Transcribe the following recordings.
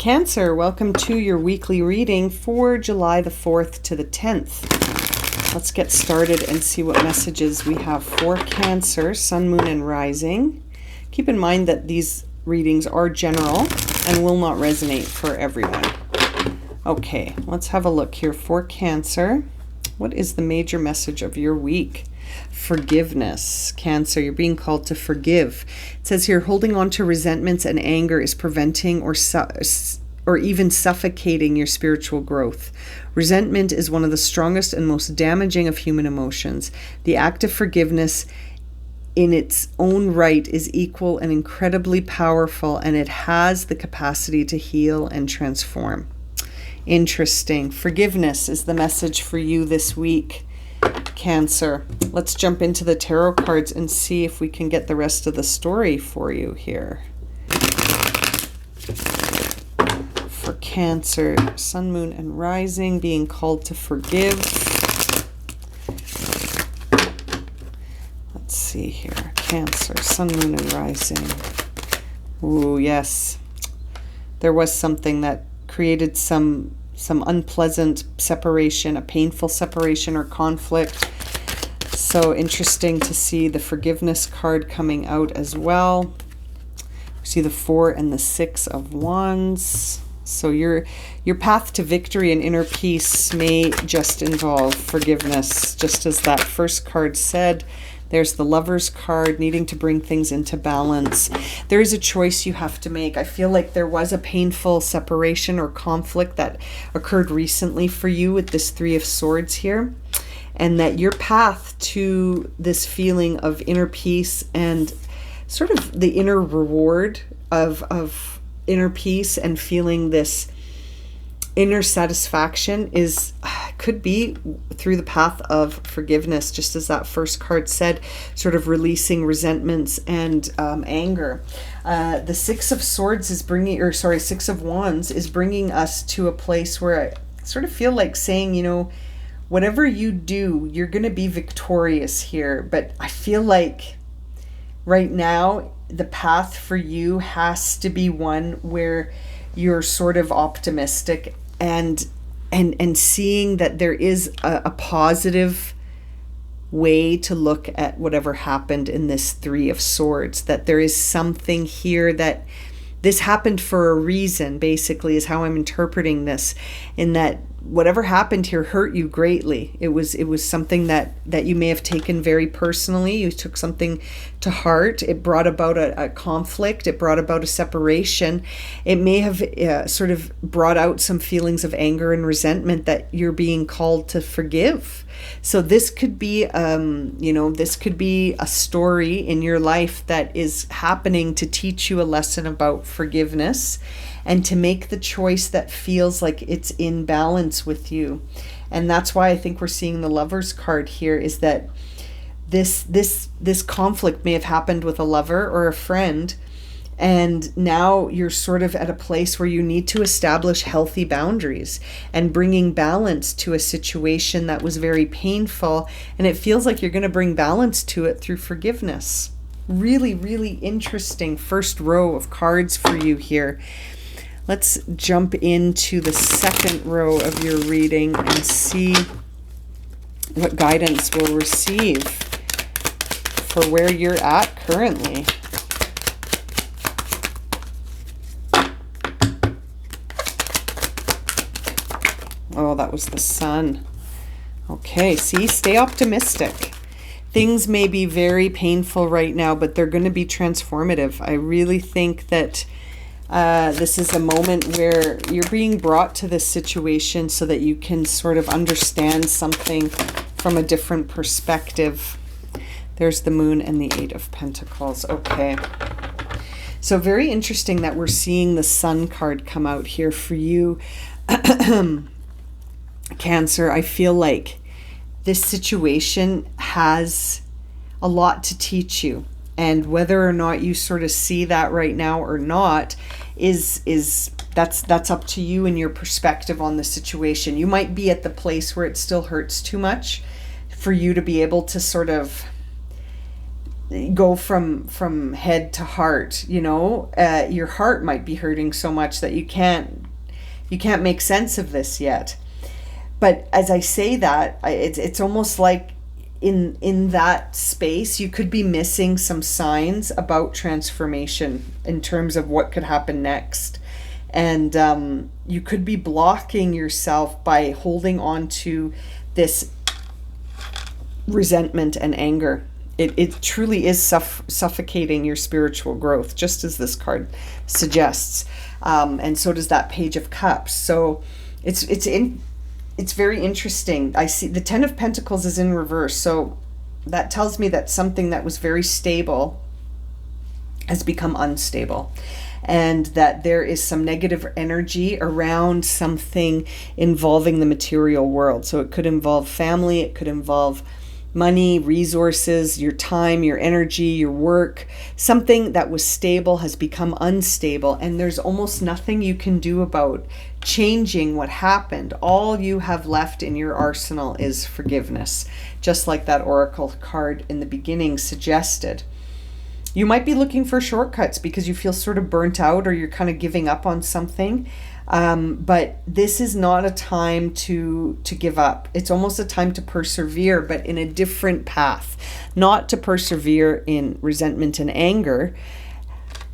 Cancer, welcome to your weekly reading for July the 4th to the 10th. Let's get started and see what messages we have for Cancer, Sun, Moon, and Rising. Keep in mind that these readings are general and will not resonate for everyone. Okay, let's have a look here for Cancer. What is the major message of your week? Forgiveness. Cancer, you're being called to forgive. It says here, holding on to resentments and anger is preventing or even suffocating your spiritual growth. Resentment is one of the strongest and most damaging of human emotions. The act of forgiveness in its own right is equal and incredibly powerful, and it has the capacity to heal and transform. Interesting. Forgiveness is the message for you this week, Cancer. Let's jump into the tarot cards and see if we can get the rest of the story for you here. For Cancer, Sun, Moon, and Rising, being called to forgive. Let's see here. Cancer, Sun, Moon, and Rising. Ooh, yes. There was something that created some unpleasant separation, a painful separation or conflict. So interesting to see the forgiveness card coming out as well. We see the 4 and the 6 of Wands. So your path to victory and inner peace may just involve forgiveness, just as that first card said. There's the Lover's card, needing to bring things into balance. There is a choice you have to make. I feel like there was a painful separation or conflict that occurred recently for you with this 3 of Swords here. And that your path to this feeling of inner peace and sort of the inner reward of inner peace and feeling this inner satisfaction could be through the path of forgiveness, just as that first card said, sort of releasing resentments and anger. The 6 of Swords is bringing, 6 of Wands is bringing us to a place where I sort of feel like saying, whatever you do, you're going to be victorious here. But I feel like right now, the path for you has to be one where you're sort of optimistic and seeing that there is a positive way to look at whatever happened in this 3 of Swords, that there is something here that this happened for a reason, basically, is how I'm interpreting this, in that whatever happened here hurt you greatly. It was something that you may have taken very personally. You took something to heart. It brought about a conflict. It brought about a separation. It may have sort of brought out some feelings of anger and resentment that you're being called to forgive. So this could be, this could be a story in your life that is happening to teach you a lesson about forgiveness and to make the choice that feels like it's in balance with you. And that's why I think we're seeing the Lover's card here, is that this conflict may have happened with a lover or a friend, and now you're sort of at a place where you need to establish healthy boundaries and bringing balance to a situation that was very painful. And it feels like you're going to bring balance to it through forgiveness. Really, really interesting first row of cards for you here. Let's jump into the second row of your reading and see what guidance we'll receive for where you're at currently. Oh, that was the Sun. Okay, see, stay optimistic. Things may be very painful right now, but they're going to be transformative. I really think that this is a moment where you're being brought to this situation so that you can sort of understand something from a different perspective. There's the Moon and the 8 of Pentacles. Okay. So very interesting that we're seeing the Sun card come out here for you. Cancer, I feel like this situation has a lot to teach you. And whether or not you sort of see that right now or not that's up to you and your perspective on the situation. You might be at the place where it still hurts too much for you to be able to sort of go from head to heart. Your heart might be hurting so much that you can't make sense of this yet. But as I say that, it's almost like in that space you could be missing some signs about transformation in terms of what could happen next. And you could be blocking yourself by holding on to this resentment and anger. It truly is suffocating your spiritual growth, just as this card suggests. And so does that Page of Cups. So it's very interesting. I see the Ten of Pentacles is in reverse. So that tells me that something that was very stable has become unstable, and that there is some negative energy around something involving the material world. So it could involve family, it could involve money, resources, your time, your energy, your work. Something that was stable has become unstable, and there's almost nothing you can do about changing what happened. All you have left in your arsenal is forgiveness, just like that oracle card in the beginning suggested. You might be looking for shortcuts because you feel sort of burnt out, or you're kind of giving up on something. But this is not a time to give up. It's almost a time to persevere, but in a different path. Not to persevere in resentment and anger,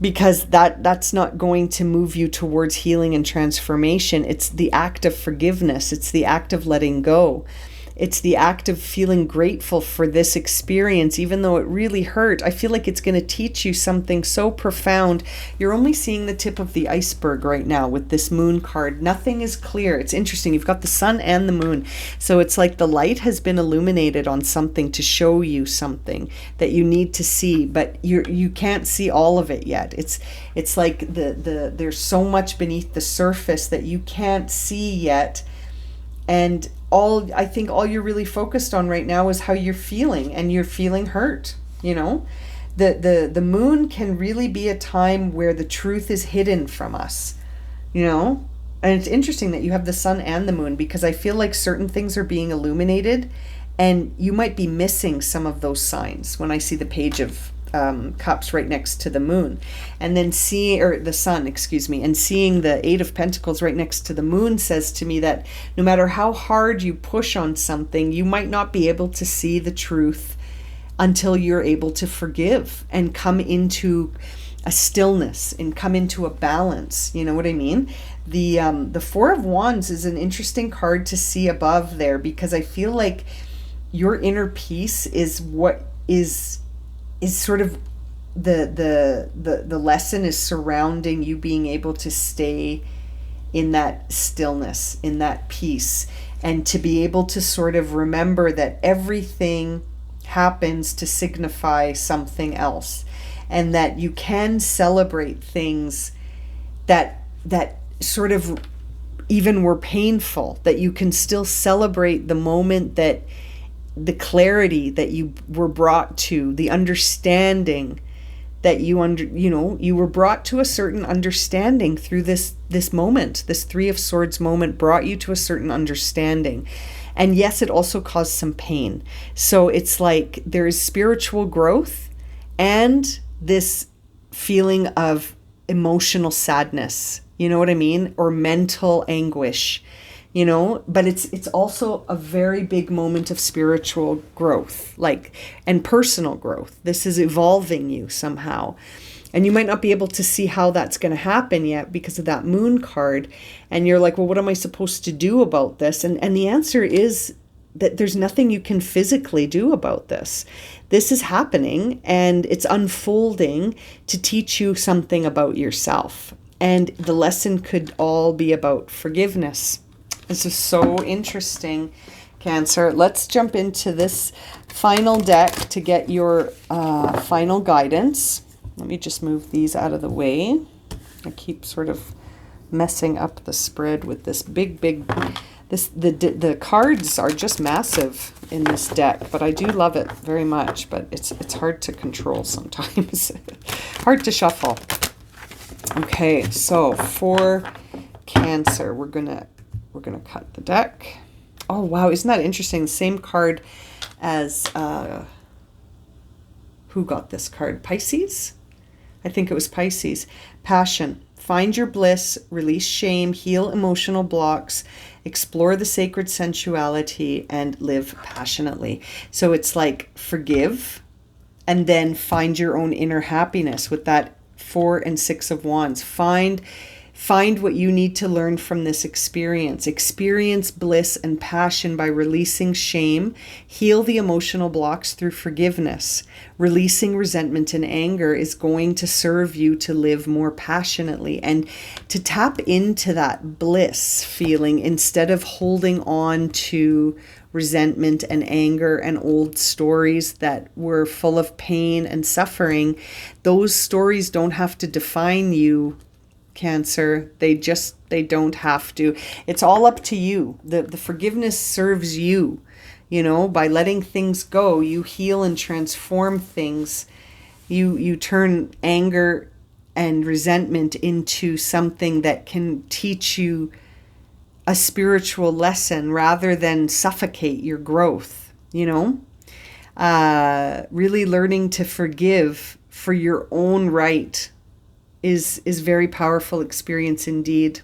because that's not going to move you towards healing and transformation. It's the act of forgiveness. It's the act of letting go. It's the act of feeling grateful for this experience, even though it really hurt. I feel like it's going to teach you something so profound. You're only seeing the tip of the iceberg right now with this moon card. Nothing is clear. It's interesting. You've got the sun and the moon. So it's like the light has been illuminated on something to show you something that you need to see, but you can't see all of it yet. It's like there's so much beneath the surface that you can't see yet. And I think all you're really focused on right now is how you're feeling, and you're feeling hurt. The moon can really be a time where the truth is hidden from us, and it's interesting that you have the sun and the moon, because I feel like certain things are being illuminated, and you might be missing some of those signs when I see the Page of Cups right next to the moon, and then the sun, and seeing the Eight of Pentacles right next to the moon says to me that no matter how hard you push on something, you might not be able to see the truth until you're able to forgive and come into a stillness and come into a balance. You know what I mean? The Four of Wands is an interesting card to see above there, because I feel like your inner peace is what is sort of the lesson is surrounding you being able to stay in that stillness, in that peace, and to be able to sort of remember that everything happens to signify something else, and that you can celebrate things that sort of even were painful, that you can still celebrate the moment, that the clarity that you were brought to, the understanding that you were brought to a certain understanding through this moment. This Three of Swords moment brought you to a certain understanding. And yes, it also caused some pain. So it's like there is spiritual growth and this feeling of emotional sadness, you know what I mean? Or mental anguish. But it's also a very big moment of spiritual growth, and personal growth. This is evolving you somehow. And you might not be able to see how that's going to happen yet because of that moon card. And you're like, well, what am I supposed to do about this? And the answer is that there's nothing you can physically do about this. This is happening, and it's unfolding to teach you something about yourself. And the lesson could all be about forgiveness. This is so interesting, Cancer. Let's jump into this final deck to get your final guidance. Let me just move these out of the way. I keep sort of messing up the spread with this big, the cards are just massive in this deck, but I do love it very much, but it's hard to control sometimes. Hard to shuffle. Okay, so for Cancer, we're gonna cut the deck. Oh wow, isn't that interesting? The same card as Who got this card? Pisces? I think it was Pisces. Passion. Find your bliss, release shame, heal emotional blocks, explore the sacred sensuality, and live passionately. So it's like forgive and then find your own inner happiness with that 4 and 6 of Wands. Find what you need to learn from this experience. Experience bliss and passion by releasing shame. Heal the emotional blocks through forgiveness. Releasing resentment and anger is going to serve you to live more passionately and to tap into that bliss feeling instead of holding on to resentment and anger and old stories that were full of pain and suffering. Those stories don't have to define you, Cancer. They don't have to. It's all up to you. The forgiveness serves you. By letting things go, you heal and transform things. You turn anger and resentment into something that can teach you a spiritual lesson rather than suffocate your growth. Really learning to forgive for your own right is very powerful experience indeed.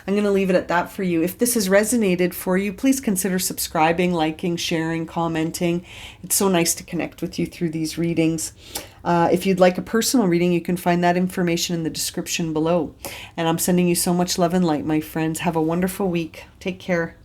I'm going to leave it at that for you. If this has resonated for you, please consider subscribing, liking, sharing, commenting. It's so nice to connect with you through these readings. If you'd like a personal reading, you can find that information in the description below. And I'm sending you so much love and light, my friends. Have a wonderful week. Take care.